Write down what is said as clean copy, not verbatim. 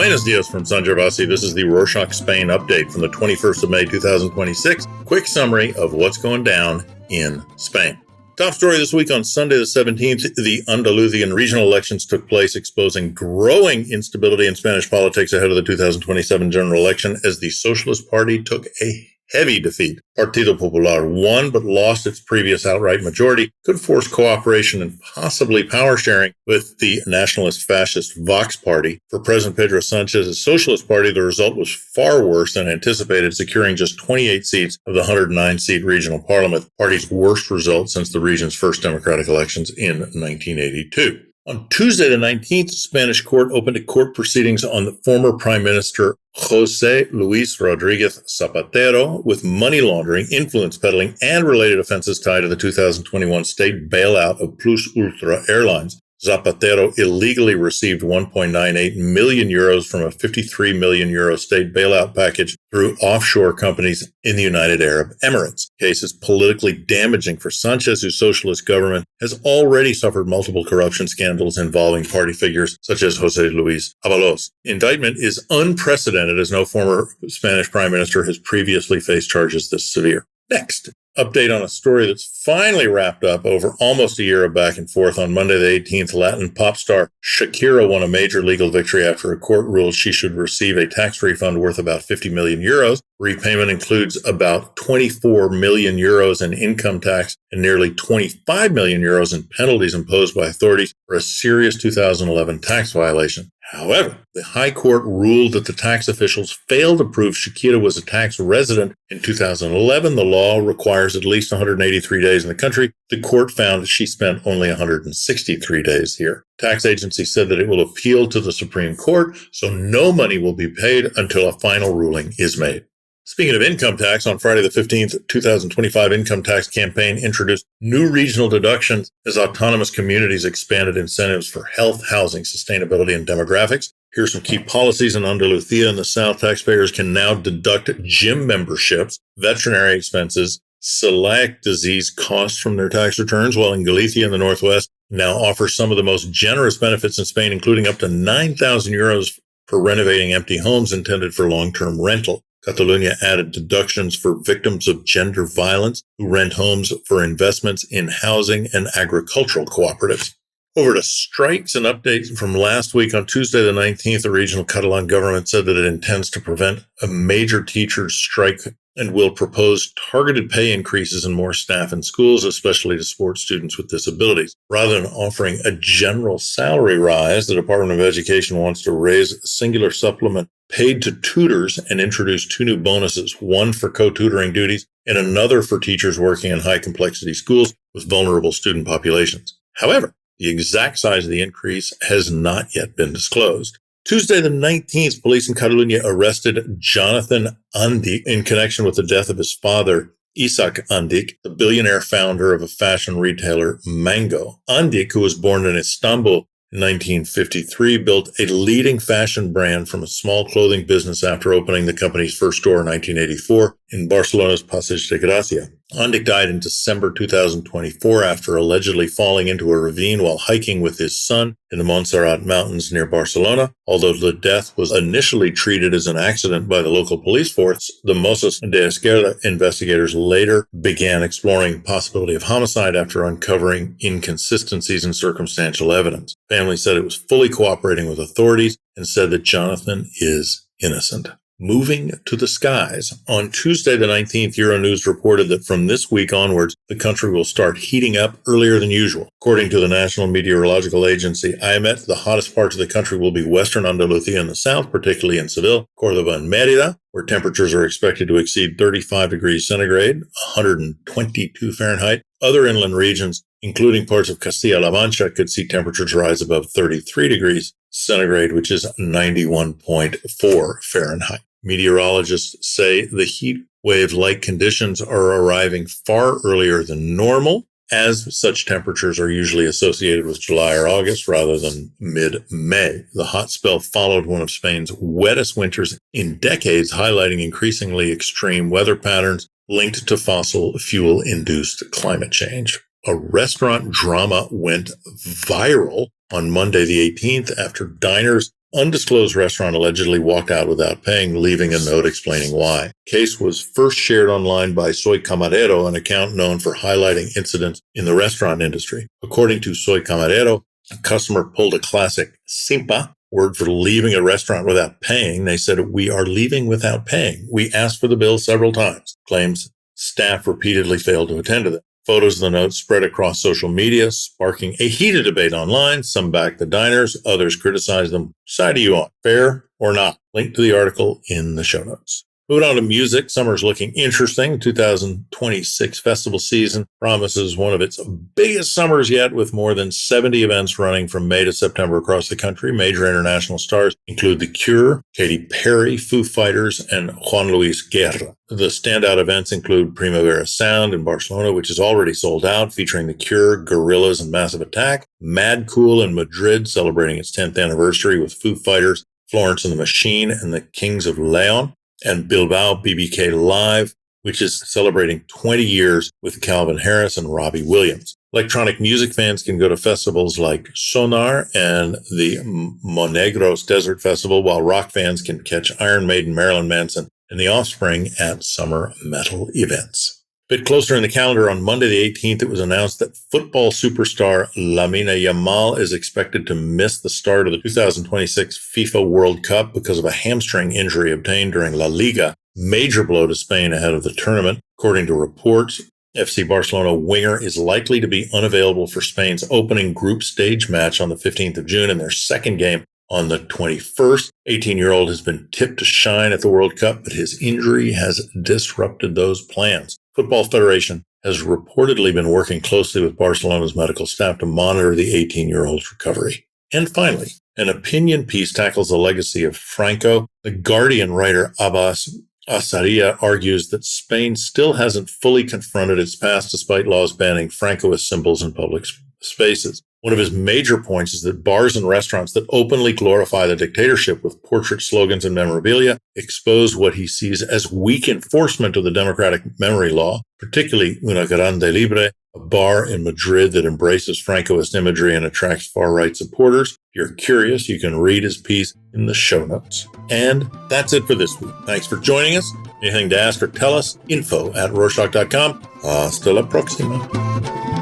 Buenos dias from San Gervasi. This is the Rorschach Spain update from the 21st of May, 2026. Quick summary of what's going down in Spain. Top story this week on Sunday the 17th, the Andalusian regional elections took place, exposing growing instability in Spanish politics ahead of the 2027 general election as the Socialist Party took a heavy defeat. Partido Popular won but lost its previous outright majority, could force cooperation and possibly power sharing with the nationalist fascist Vox Party. For President Pedro Sanchez's Socialist Party, the result was far worse than anticipated, securing just 28 seats of the 109-seat regional parliament, the party's worst result since the region's first democratic elections in 1982. On Tuesday the 19th, the Spanish court opened court proceedings on the former Prime Minister José Luis Rodríguez Zapatero with money laundering, influence peddling, and related offenses tied to the 2021 state bailout of Plus Ultra Airlines. Zapatero illegally received 1.98 million euros from a 53 million euro state bailout package through offshore companies in the United Arab Emirates. The case is politically damaging for Sanchez, whose socialist government has already suffered multiple corruption scandals involving party figures such as José Luis Ábalos. Indictment is unprecedented as no former Spanish prime minister has previously faced charges this severe. Next, update on a story that's finally wrapped up over almost a year of back and forth. On Monday the 18th, Latin pop star Shakira won a major legal victory after a court ruled she should receive a tax refund worth about 50 million euros. Repayment includes about 24 million euros in income tax and nearly 25 million euros in penalties imposed by authorities for a serious 2011 tax violation. However, the High Court ruled that the tax officials failed to prove Shakira was a tax resident in 2011. The law requires at least 183 days in the country. The court found that she spent only 163 days here. Tax agency said that it will appeal to the Supreme Court, so no money will be paid until a final ruling is made. Speaking of income tax, on Friday the 15th, 2025 income tax campaign introduced new regional deductions as autonomous communities expanded incentives for health, housing, sustainability, and demographics. Here's some key policies in Andalusia in the south. Taxpayers can now deduct gym memberships, veterinary expenses, celiac disease costs from their tax returns, while in Galicia in the northwest now offers some of the most generous benefits in Spain, including up to 9,000 euros for renovating empty homes intended for long-term rental. Catalonia added deductions for victims of gender violence who rent homes for investments in housing and agricultural cooperatives. Over to strikes and updates from last week. On Tuesday the 19th, the regional Catalan government said that it intends to prevent a major teachers' strike and will propose targeted pay increases and more staff in schools, especially to support students with disabilities. Rather than offering a general salary rise, the Department of Education wants to raise a singular supplement paid to tutors and introduce two new bonuses, one for co-tutoring duties and another for teachers working in high-complexity schools with vulnerable student populations. However, the exact size of the increase has not yet been disclosed. Tuesday the 19th, police in Catalonia arrested Jonathan Andic in connection with the death of his father, Isaac Andic, the billionaire founder of a fashion retailer, Mango. Andic, who was born in Istanbul in 1953, built a leading fashion brand from a small clothing business after opening the company's first store in 1984 in Barcelona's Passeig de Gràcia. Andic died in December 2024 after allegedly falling into a ravine while hiking with his son in the Montserrat Mountains near Barcelona. Although the death was initially treated as an accident by the local police force, the Mossos d'Esquerra investigators later began exploring the possibility of homicide after uncovering inconsistencies in circumstantial evidence. Family said it was fully cooperating with authorities and said that Jonathan is innocent. Moving to the skies. On Tuesday the 19th, Euronews reported that from this week onwards, the country will start heating up earlier than usual. According to the National Meteorological Agency, IMET, the hottest parts of the country will be western Andalusia in the south, particularly in Seville, Córdoba, and Mérida, where temperatures are expected to exceed 35 degrees centigrade, 122 Fahrenheit. Other inland regions, including parts of Castilla-La Mancha, could see temperatures rise above 33 degrees centigrade, which is 91.4 Fahrenheit. Meteorologists say the heat wave-like conditions are arriving far earlier than normal, as such temperatures are usually associated with July or August rather than mid-May. The hot spell followed one of Spain's wettest winters in decades, highlighting increasingly extreme weather patterns linked to fossil fuel-induced climate change. A restaurant drama went viral on Monday the 18th after diners undisclosed restaurant allegedly walked out without paying, leaving a note explaining why. The case was first shared online by Soy Camarero, an account known for highlighting incidents in the restaurant industry. According to Soy Camarero, a customer pulled a classic simpa, word for leaving a restaurant without paying. They said, "We are leaving without paying. We asked for the bill several times." Claims staff repeatedly failed to attend to them. Photos of the note spread across social media, sparking a heated debate online. Some backed the diners, others criticized them. Which side are you on? Fair or not? Link to the article in the show notes. Moving on to music, summer's looking interesting. 2026 festival season promises one of its biggest summers yet, with more than 70 events running from May to September across the country. Major international stars include The Cure, Katy Perry, Foo Fighters, and Juan Luis Guerra. The standout events include Primavera Sound in Barcelona, which is already sold out, featuring The Cure, Gorillaz, and Massive Attack. Mad Cool in Madrid, celebrating its 10th anniversary with Foo Fighters, Florence and the Machine, and the Kings of Leon. And Bilbao BBK Live, which is celebrating 20 years with Calvin Harris and Robbie Williams. Electronic music fans can go to festivals like Sonar and the Monegros Desert Festival, while rock fans can catch Iron Maiden, Marilyn Manson, and The Offspring at summer metal events. A bit closer in the calendar, on Monday the 18th, it was announced that football superstar Lamine Yamal is expected to miss the start of the 2026 FIFA World Cup because of a hamstring injury obtained during La Liga. Major blow to Spain ahead of the tournament. According to reports, FC Barcelona winger is likely to be unavailable for Spain's opening group stage match on the 15th of June and their second game on the 21st. 18-year-old has been tipped to shine at the World Cup, but his injury has disrupted those plans. Football Federation has reportedly been working closely with Barcelona's medical staff to monitor the 18-year-old's recovery. And finally, an opinion piece tackles the legacy of Franco. The Guardian writer Abbas Asaria argues that Spain still hasn't fully confronted its past despite laws banning Francoist symbols in public spaces. One of his major points is that bars and restaurants that openly glorify the dictatorship with portrait slogans and memorabilia expose what he sees as weak enforcement of the democratic memory law, particularly Una Grande Libre, a bar in Madrid that embraces Francoist imagery and attracts far-right supporters. If you're curious, you can read his piece in the show notes. And that's it for this week. Thanks for joining us. Anything to ask or tell us? info@rorschach.com. Hasta la próxima.